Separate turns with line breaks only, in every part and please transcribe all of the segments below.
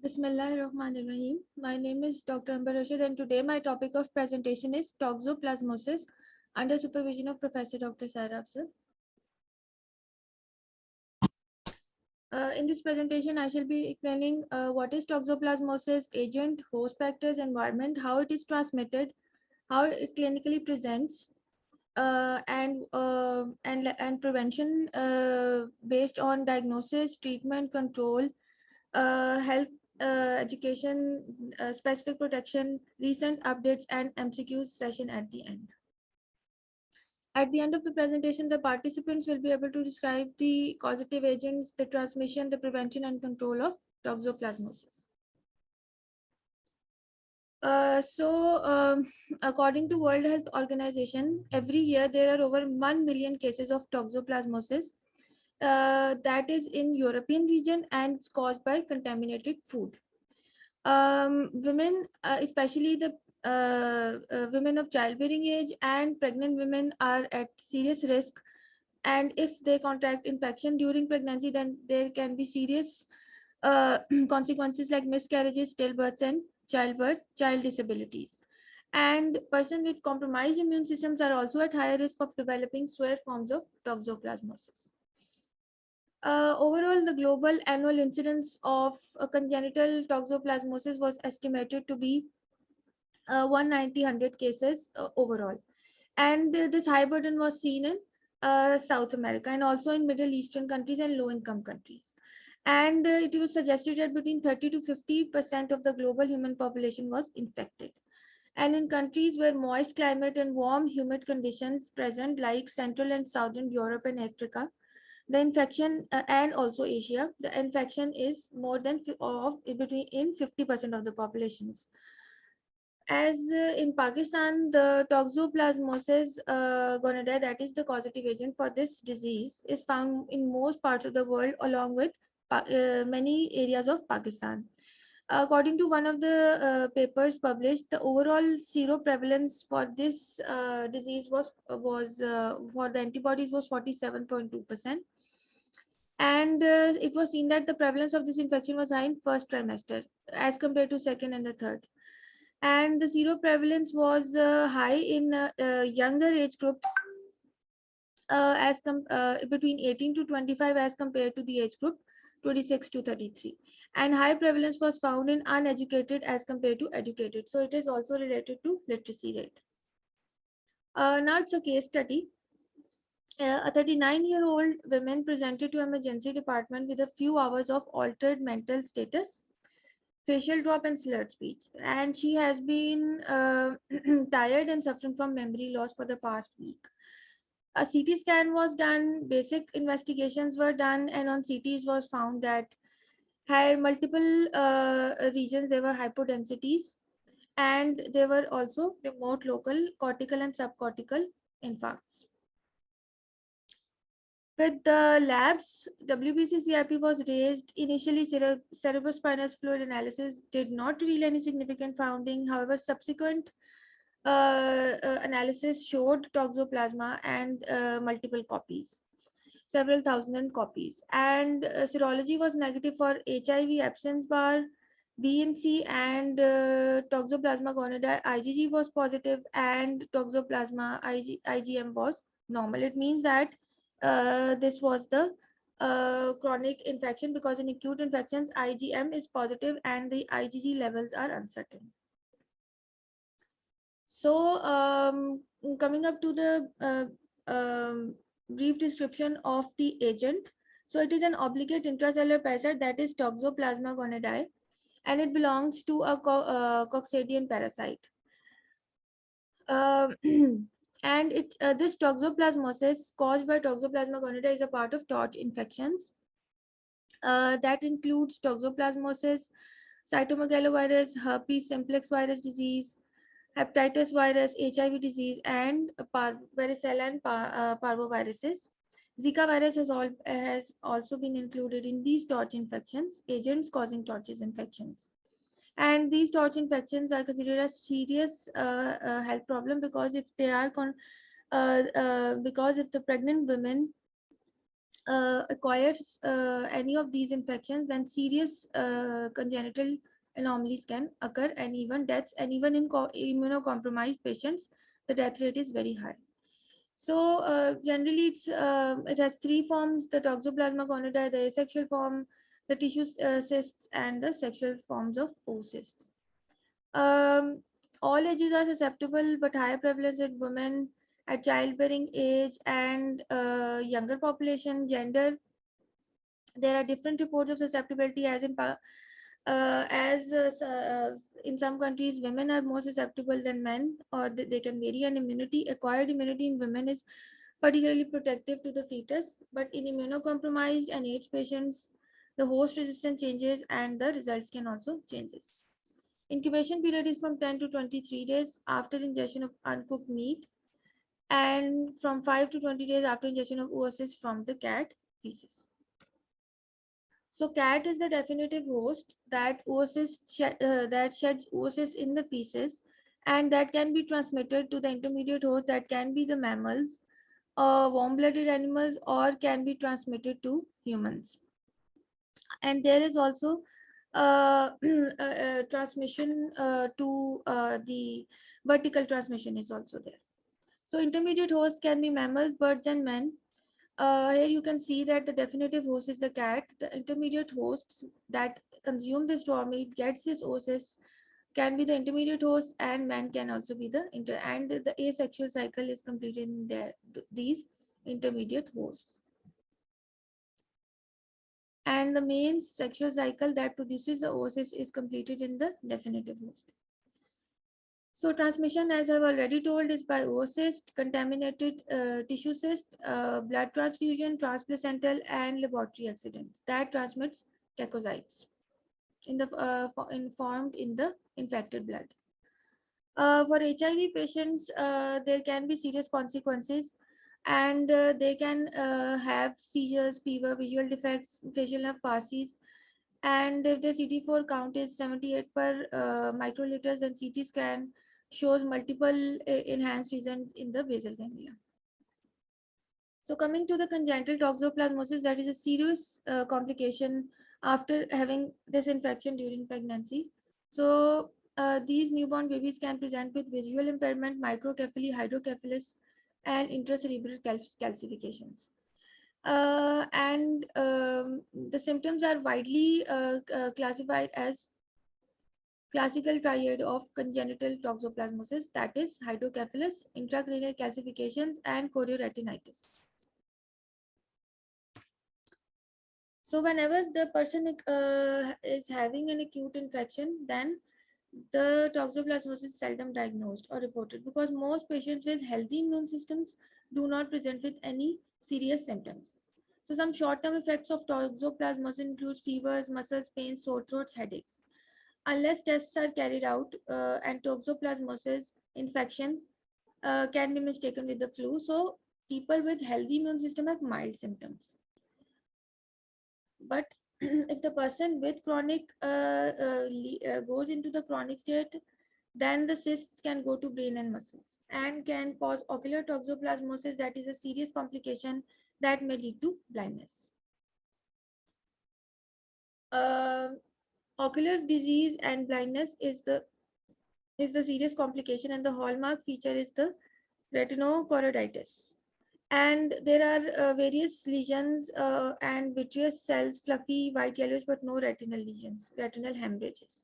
Bismillahirrahmanirrahim. My name is Dr. Amber Rashid, and today my topic of presentation is toxoplasmosis under supervision of Professor Dr. Saira Afzal. In this presentation, I shall be explaining what is toxoplasmosis, agent, host factors, environment, how it is transmitted, how it clinically presents, and prevention based on diagnosis, treatment, control, health, education, specific protection, recent updates, and MCQs session at the end. At the end of the presentation, the participants will be able to describe the causative agents, the transmission, the prevention, and control of toxoplasmosis. According to World Health Organization, every year there are over 1 million cases of toxoplasmosis that is in European region and it's caused by contaminated food. Women, especially the women of childbearing age and pregnant women are at serious risk. And if they contract infection during pregnancy, then there can be serious consequences like miscarriages, stillbirths, and childbirth, child disabilities. And persons with compromised immune systems are also at higher risk of developing severe forms of toxoplasmosis. Overall, the global annual incidence of congenital toxoplasmosis was estimated to be 190 cases overall. And this high burden was seen in South America and also in Middle Eastern countries and low-income countries. And it was suggested that between 30 to 50% of the global human population was infected. And in countries where moist climate and warm, humid conditions present, like Central and Southern Europe and Africa, the infection and also Asia, the infection is more than between in 50% of the populations. As in Pakistan, the toxoplasmosis gonadai, that is the causative agent for this disease, is found in most parts of the world along with many areas of Pakistan. According to one of the papers published, the overall seroprevalence for this disease was for the antibodies was 47.2%. And it was seen that the prevalence of this infection was high in first trimester as compared to second and the third. And the seroprevalence was high in younger age groups between 18 to 25 as compared to the age group 26 to 33. And high prevalence was found in uneducated as compared to educated. So it is also related to literacy rate. Now it's a case study. A 39-year-old woman presented to emergency department with a few hours of altered mental status, facial drop, and slurred speech. And she has been tired and suffering from memory loss for the past week. A CT scan was done, basic investigations were done, and on CTs was found that had multiple regions, there were hypodensities, and there were also remote local cortical and subcortical infarcts. With the labs, WBC-CRP was raised. Initially, cerebrospinal fluid analysis did not reveal any significant finding. However, subsequent analysis showed toxoplasma and multiple copies, several thousand copies. And serology was negative for HIV, Epstein-Barr, BNC, and toxoplasma gonadai. IgG was positive, and toxoplasma IgM was normal. It means that this was the chronic infection, because in acute infections, IgM is positive and the IgG levels are uncertain. So coming up to the brief description of the agent. So it is an obligate intracellular parasite, that is toxoplasma gonadai, and it belongs to a coccidian parasite. And this toxoplasmosis caused by toxoplasma gonadai is a part of torch infections. That includes toxoplasmosis, cytomegalovirus, herpes simplex virus disease, hepatitis virus, HIV disease, and varicella and parvoviruses. Zika virus has also been included in these torch infections, agents causing torches infections. And these torch infections are considered a serious health problem, because if they are because if the pregnant women acquires any of these infections, then serious congenital anomalies can occur, and even deaths, and even in immunocompromised patients, the death rate is very high. So generally, it has three forms: the Toxoplasma gondii, the asexual form, the tissue cysts, and the sexual forms of oocysts. Um, all ages are susceptible, but higher prevalence in women at childbearing age and younger population. Gender, there are different reports of susceptibility, as in some countries women are more susceptible than men, or they can vary. And acquired immunity in women is particularly protective to the fetus, but in immunocompromised and AIDS patients, the host resistance changes and the results can also changes. Incubation period is from 10 to 23 days after ingestion of uncooked meat, and from 5 to 20 days after ingestion of oocysts from the cat feces. So cat is the definitive host that that sheds oocysts in the feces, and that can be transmitted to the intermediate host, that can be the mammals, warm-blooded animals, or can be transmitted to humans. And there is also transmission to the vertical transmission is also there. So intermediate hosts can be mammals, birds, and men. Here you can see that the definitive host is the cat. The intermediate hosts that consume this raw meat gets this oocysts can be the intermediate host, and man can also be the asexual cycle is completed in these intermediate hosts. And the main sexual cycle that produces the oocyst is completed in the definitive host. So transmission, as I've already told, is by oocyst, contaminated tissue cyst, blood transfusion, transplacental, and laboratory accidents that transmits cacosites informed in the infected blood. For HIV patients, there can be serious consequences, and they can have seizures, fever, visual defects, facial nerve palsies, and if the CD4 count is 78 per microliters, then CT scan shows multiple enhanced regions in the basal ganglia. So coming to the congenital toxoplasmosis, that is a serious complication after having this infection during pregnancy. So these newborn babies can present with visual impairment, microcephaly, hydrocephalus, and intracerebral calcifications. And the symptoms are widely classified as classical triad of congenital toxoplasmosis, that is hydrocephalus, intracranial calcifications, and chorioretinitis. So whenever the person is having an acute infection, then the toxoplasmosis is seldom diagnosed or reported, because most patients with healthy immune systems do not present with any serious symptoms. So some short-term effects of toxoplasmosis include fevers, muscles, pains, sore throats, headaches. Unless tests are carried out, and toxoplasmosis infection can be mistaken with the flu. So people with healthy immune system have mild symptoms. But if the person with chronic goes into the chronic state, then the cysts can go to brain and muscles and can cause ocular toxoplasmosis, that is a serious complication that may lead to blindness. Ocular disease and blindness is the serious complication, and the hallmark feature is the retinochoroiditis. And there are various lesions and vitreous cells, fluffy, white, yellowish, but no retinal lesions, retinal hemorrhages.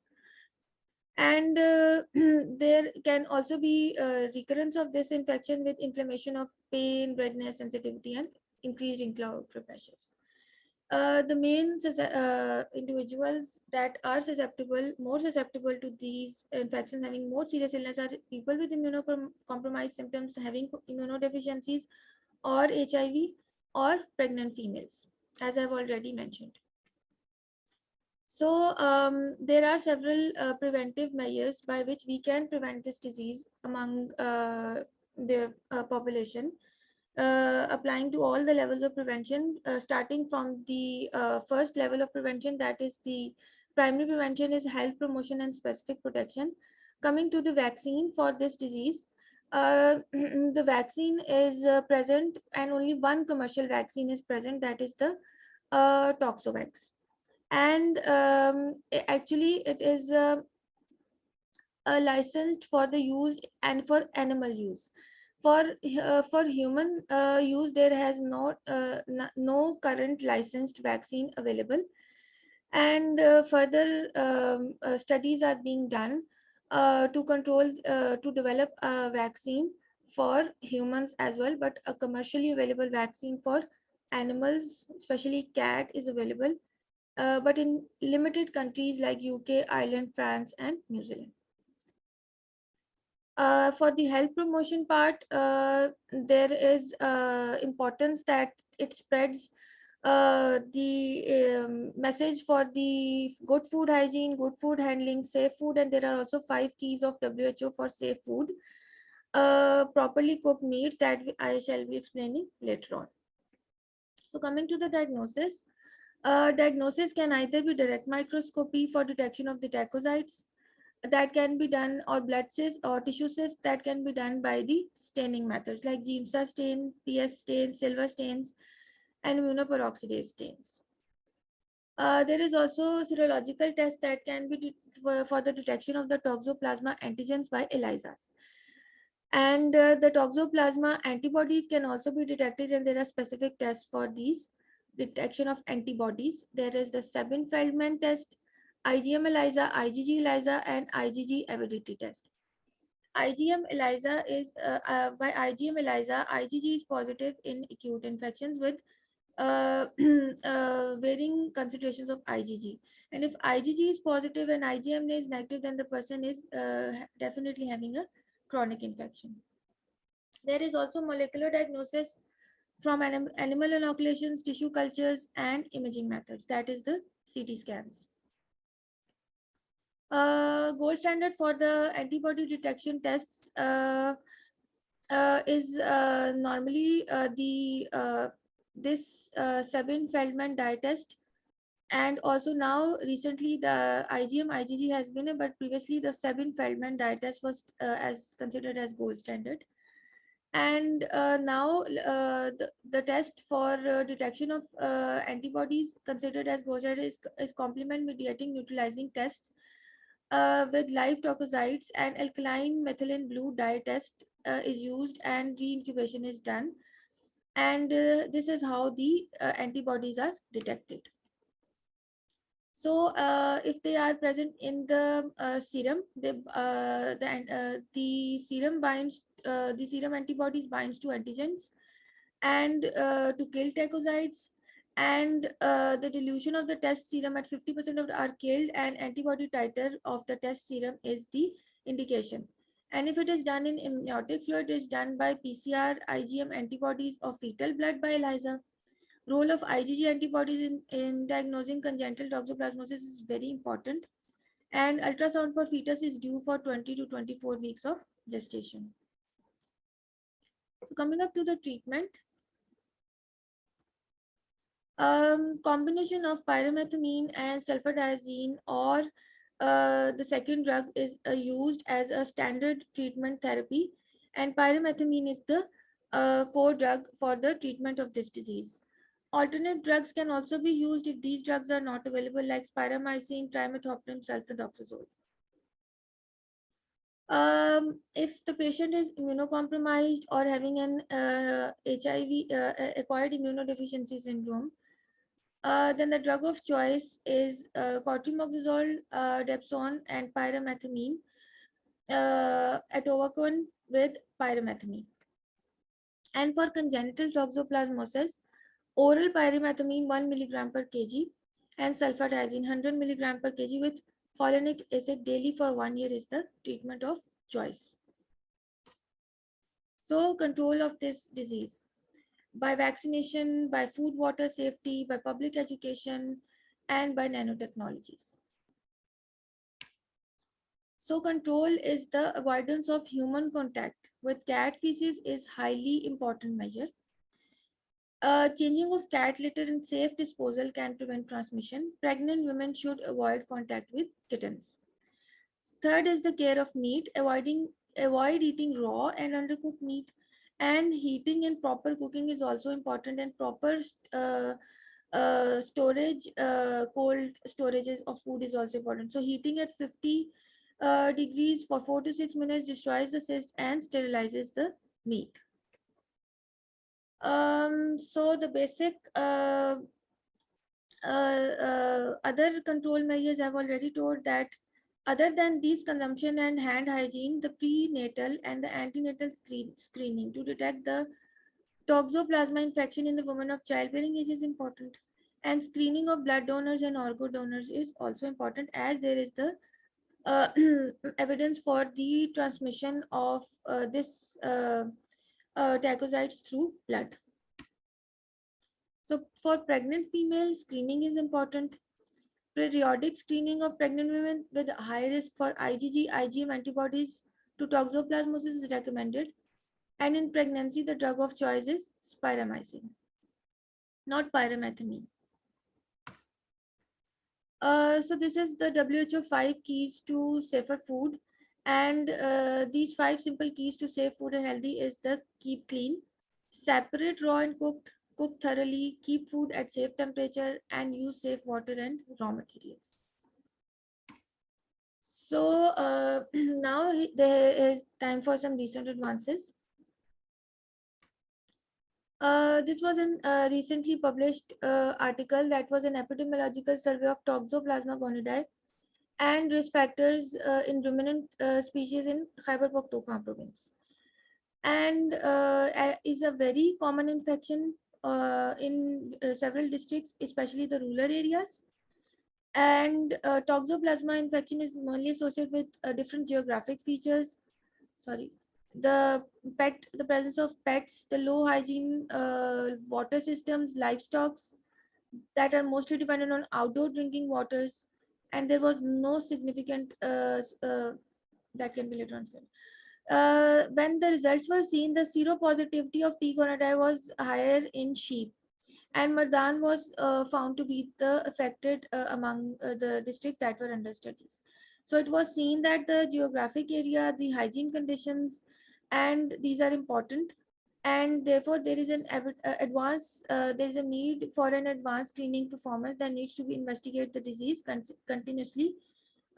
And there can also be recurrence of this infection with inflammation of pain, redness, sensitivity, and increased intraocular pressures. The main individuals that are more susceptible to these infections, having more serious illness, are people with immunocompromised symptoms, having immunodeficiencies, or HIV, or pregnant females, as I've already mentioned. So there are several preventive measures by which we can prevent this disease among the population, applying to all the levels of prevention, starting from the first level of prevention, that is the primary prevention, is health promotion and specific protection. Coming to the vaccine for this disease, The vaccine is present, and only one commercial vaccine is present, that is the Toxovax. And actually, it is licensed for the use and for animal use. For human use, there has no current licensed vaccine available, and further studies are being done to develop a vaccine for humans as well, but a commercially available vaccine for animals, especially cat, is available, but in limited countries like UK, Ireland, France, and New Zealand. For the health promotion part, there is importance that it spreads the message for the good food hygiene, good food handling, safe food, and there are also 5 keys of WHO for safe food. Properly cooked meats that I shall be explaining later on. So coming to the diagnosis, diagnosis can either be direct microscopy for detection of the tachyzoids, that can be done, or blood cysts or tissue cysts, that can be done by the staining methods like Giemsa stain, PS stain, silver stains, and immunoperoxidase stains. There is also serological test that can be for the detection of the toxoplasma antigens by ELISAs. And the toxoplasma antibodies can also be detected, and there are specific tests for these detection of antibodies. There is the Sabin-Feldman test, IgM ELISA, IgG ELISA, and IgG avidity test. IgM ELISA is by IgM ELISA, IgG is positive in acute infections with varying concentrations of IgG. And if IgG is positive and IgM is negative, then the person is definitely having a chronic infection. There is also molecular diagnosis from animal inoculations, tissue cultures, and imaging methods, that is the CT scans. Gold standard for the antibody detection tests is normally this Sabin-Feldman dye test, and also now recently the IgM IgG has been, but previously the Sabin-Feldman dye test was as considered as gold standard. And now the test for detection of antibodies considered as gold standard is complement mediating neutralizing tests with live toxocytes, and alkaline methylene blue dye test is used, and re-incubation is done. And this is how the antibodies are detected. So if they are present in the serum, the serum binds, the serum antibodies binds to antigens and to kill tachyzoids, and the dilution of the test serum at 50% of are killed, and antibody titer of the test serum is the indication. And if it is done in amniotic fluid, it is done by PCR, IgM antibodies of fetal blood by ELISA. Role of IgG antibodies in diagnosing congenital toxoplasmosis is very important, and ultrasound for fetus is due for 20 to 24 weeks of gestation. So coming up to the treatment, combination of pyrimethamine and sulfadiazine or the second drug is used as a standard treatment therapy, and pyrimethamine is the core drug for the treatment of this disease. Alternate drugs can also be used if these drugs are not available, like spiramycin, trimethoprim, sulfadoxazole. If the patient is immunocompromised or having an HIV acquired immunodeficiency syndrome, then the drug of choice is cotrimoxazole, Depson, and pyrimethamine, atovaquone with pyrimethamine. And for congenital toxoplasmosis, oral pyrimethamine 1 mg per kg and sulfadiazine 100 mg per kg with folinic acid daily for 1 year is the treatment of choice. So control of this disease by vaccination, by food water safety, by public education, and by nanotechnologies. So control is the avoidance of human contact with cat feces is highly important measure. Changing of cat litter and safe disposal can prevent transmission. Pregnant women should avoid contact with kittens. Third is the care of meat. Avoiding avoid eating raw and undercooked meat, and heating and proper cooking is also important, and proper storage, cold storages of food is also important. So heating at 50 degrees for 4 to 6 minutes destroys the cyst and sterilizes the meat. So the basic other control measures I've already told that other than these consumption and hand hygiene, the prenatal and the antenatal screening to detect the toxoplasma infection in the woman of childbearing age is important. And screening of blood donors and organ donors is also important, as there is the uh, evidence for the transmission of this tachyzoids through blood. So for pregnant females, screening is important. Periodic screening of pregnant women with high risk for IgG, IgM antibodies to toxoplasmosis is recommended. And in pregnancy, the drug of choice is spiramycin, not pyrimethamine. So this is the WHO 5 keys to safer food. And these 5 simple keys to safe food and healthy is the keep clean, separate raw and cooked, cook thoroughly, keep food at safe temperature, and use safe water and raw materials. So now there is time for some recent advances. This was a recently published article that was an epidemiological survey of Toxoplasma gondii and risk factors in ruminant species in Khyber Pakhtunkhwa province. And is a very common infection in several districts, especially the rural areas. And toxoplasma infection is mainly associated with different geographic features. Sorry, the presence of pets, the low hygiene water systems, livestock that are mostly dependent on outdoor drinking waters, and there was no significant that can be later on explained. When the results were seen, the seropositivity of T. gonadai was higher in sheep, and Mardan was found to be the affected among the districts that were under studies. So it was seen that the geographic area, the hygiene conditions, and these are important, and therefore there is an there is a need for an advanced screening performance that needs to be investigate the disease continuously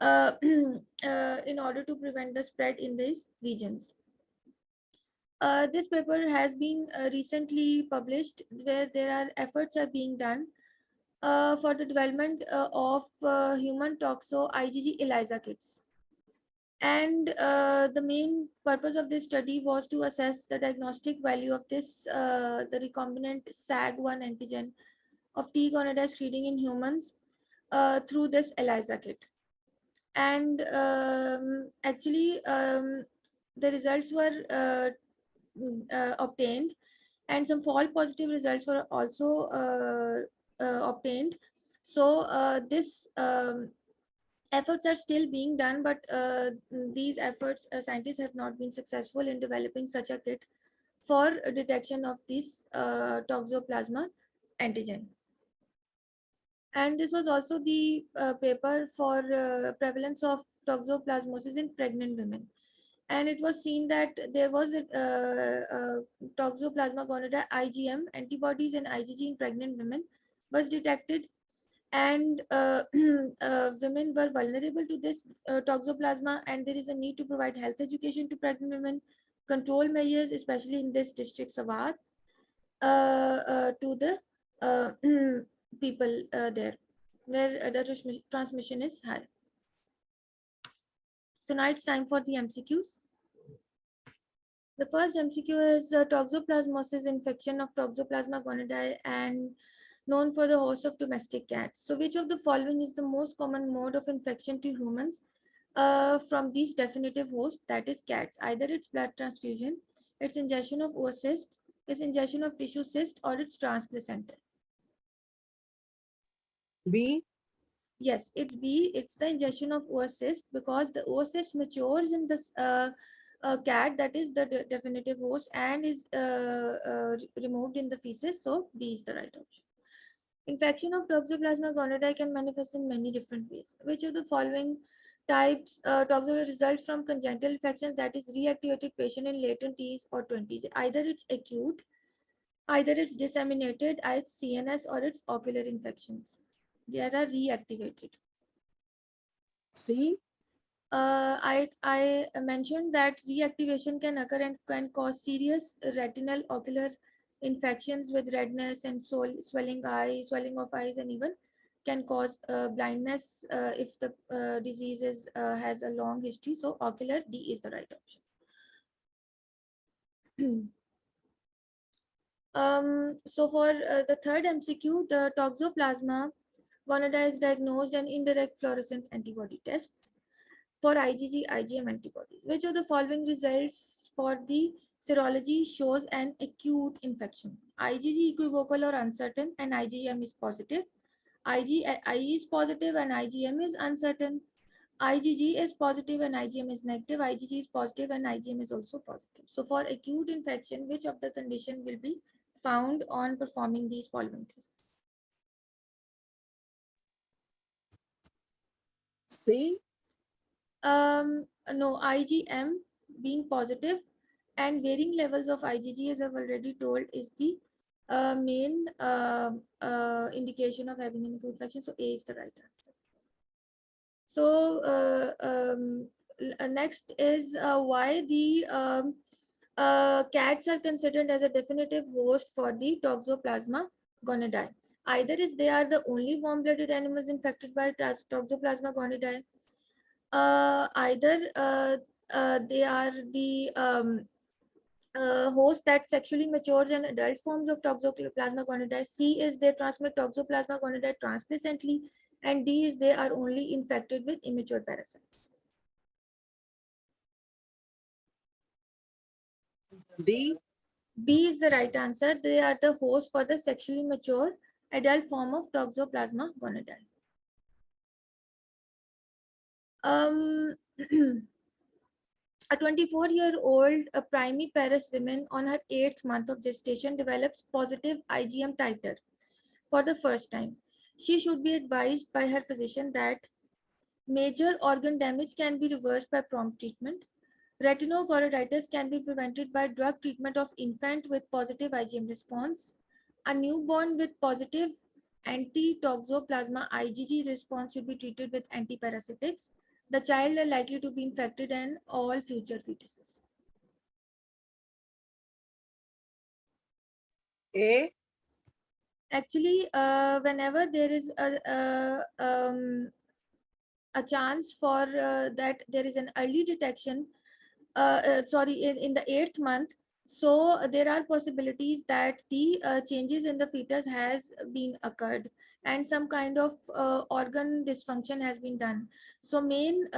in order to prevent the spread in these regions. This paper has been recently published where there are efforts are being done for the development of human toxo IgG ELISA kits. And the main purpose of this study was to assess the diagnostic value of this, the recombinant SAG1 antigen of T. gonadai screening in humans through this ELISA kit. And actually, the results were obtained, and some false positive results were also obtained. So this efforts are still being done, but these efforts, scientists have not been successful in developing such a kit for detection of this toxoplasma antigen. And this was also the paper for prevalence of toxoplasmosis in pregnant women. And it was seen that there was a toxoplasma gondii IgM antibodies and IgG in pregnant women was detected, and women were vulnerable to this toxoplasma, and there is a need to provide health education to pregnant women, control measures, especially in this district Sawat, to the people there where the transmission is high. So now it's time for the MCQs. The first MCQ is toxoplasmosis infection of Toxoplasma gondii and known for the host of domestic cats. So which of the following is the most common mode of infection to humans from these definitive hosts, that is cats? Either it's blood transfusion, it's ingestion of oocyst, it's ingestion of tissue cyst, or it's transplacental.
B.
Yes, it's B. It's the ingestion of oocyst, because the oocyst matures in this cat, that is the definitive host, and is removed in the feces. So B is the right option. Infection of Toxoplasma gondii can manifest in many different ways. Which of the following types results from congenital infections, that is reactivated patient in latent teens or 20s. Either it's acute, either it's disseminated, it's CNS, or it's ocular infections. They are reactivated.
C.
I mentioned that reactivation can occur and can cause serious retinal ocular infections with redness and swelling of eyes, and even can cause blindness if the disease has a long history. So ocular, D is the right option. So for the third MCQ, the Toxoplasma gonadai is diagnosed and indirect fluorescent antibody tests for IgG, IgM antibodies. Which of the following results for the serology shows an acute infection? IgG equivocal or uncertain and IgM is positive. IgE is positive and IgM is uncertain. IgG is positive and IgM is negative. IgG is positive and IgM is also positive. So for acute infection, which of the condition will be found on performing these following tests?
C.
No, IgM being positive and varying levels of IgG, as I've already told, is the main indication of having an acute infection. So A is the right answer. So next is why the cats are considered as a definitive host for the Toxoplasma gonadai. Either is they are the only warm-blooded animals infected by Toxoplasma gonadai. Either they are the host that sexually matures and adult forms of Toxoplasma gonadai. C is they transmit Toxoplasma gonadai transplacentally, and D is they are only infected with immature parasites.
D.
B is the right answer. They are the host for the sexually mature adult form of Toxoplasma gonadai. A 24-year-old primiparous woman on her 8th month of gestation develops positive IgM titer for the first time. She should be advised by her physician that major organ damage can be reversed by prompt treatment. Retinochoroiditis can be prevented by drug treatment of infant with positive IgM response. A newborn with positive anti-toxoplasma IgG response should be treated with antiparasitics. The child are likely to be infected and all future fetuses.
A.
Actually, whenever there is a chance for that there is an early detection, in the 8th month, so there are possibilities that the changes in the fetus has been occurred and some kind of organ dysfunction has been done. So main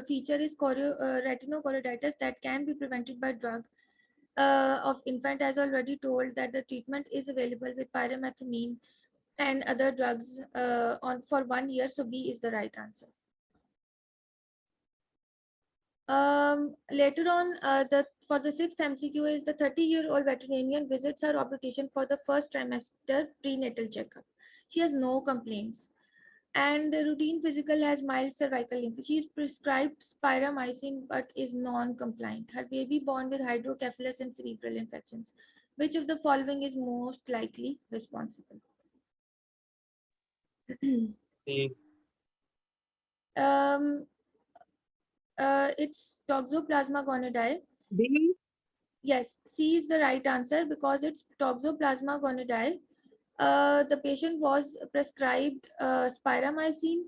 feature is retinochoroiditis that can be prevented by drug of infant, as already told that the treatment is available with pyrimethamine and other drugs on for 1 year. So B is the right answer. Later on, for the 6th MCQ is the 30-year-old veterinarian visits her obstetrician for the first trimester prenatal checkup. She has no complaints, and the routine physical has mild cervical lymph. She is prescribed spiramycin but is non-compliant. Her baby born with hydrocephalus and cerebral infections. Which of the following is most likely responsible?
C.
It's Toxoplasma gonadai.
D.
Yes, C is the right answer because it's Toxoplasma gonadai. The patient was prescribed spiramycin,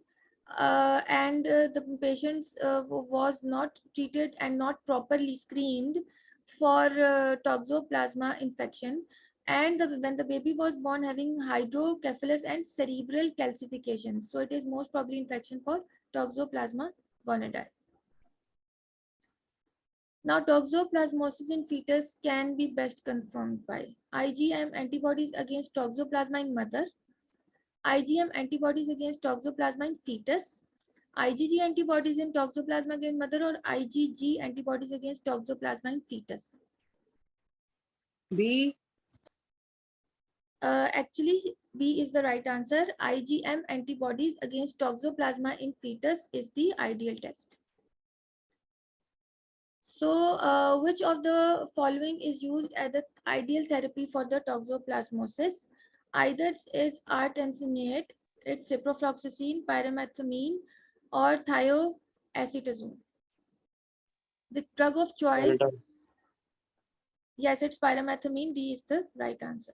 and the patient was not treated and not properly screened for Toxoplasma infection. And when the baby was born having hydrocephalus and cerebral calcifications, so it is most probably infection for Toxoplasma gonadai. Now, toxoplasmosis in fetus can be best confirmed by IgM antibodies against toxoplasma in mother, IgM antibodies against toxoplasma in fetus, IgG antibodies in toxoplasma against mother, or IgG antibodies against toxoplasma in fetus.
B.
Actually, B is the right answer. IgM antibodies against toxoplasma in fetus is the ideal test. So, which of the following is used as the ideal therapy for the toxoplasmosis? Either it's artesunate, it's ciprofloxacin, pyrimethamine, or thioacetazone. The drug of choice, yes, it's pyrimethamine. D is the right answer.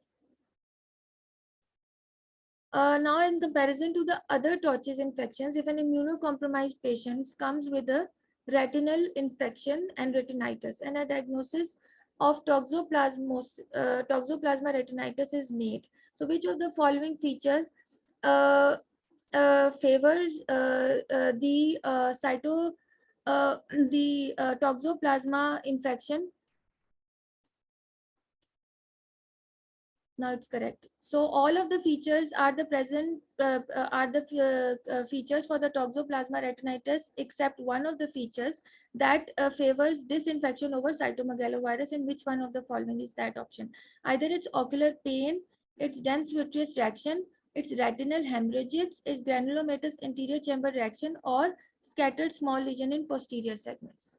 Now, in comparison to the other torches infections, if an immunocompromised patient comes with a retinal infection and retinitis, and a diagnosis of toxoplasma retinitis is made. So, which of the following feature uh, favors the toxoplasma infection? Now it's correct. So all of the features are the features for the toxoplasma retinitis, except one of the features that favors this infection over cytomegalovirus. And which one of the following is that option? Either it's ocular pain, it's dense vitreous reaction, it's retinal hemorrhages, it's granulomatous anterior chamber reaction, or scattered small lesion in posterior segments.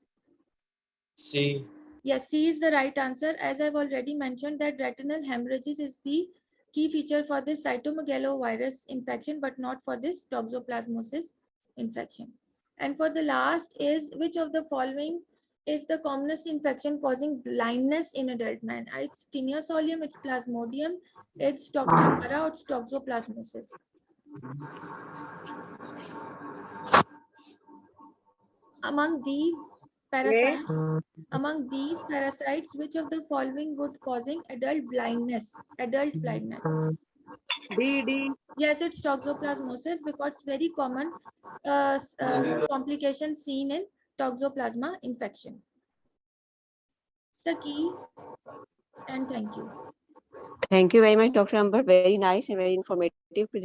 C.
Yes, C is the right answer. As I've already mentioned, that retinal hemorrhages is the key feature for this cytomegalovirus infection, but not for this toxoplasmosis infection. And for the last is, which of the following is the commonest infection causing blindness in adult man? It's tinea solium, it's plasmodium, it's toxoplasma, or it's toxoplasmosis. Among these parasites, which of the following would causing adult blindness? Adult blindness.
D.
Yes, it's toxoplasmosis because it's very common complication seen in toxoplasma infection. Saki, and thank you.
Thank you very much, Dr. Amber. Very nice and very informative presentation.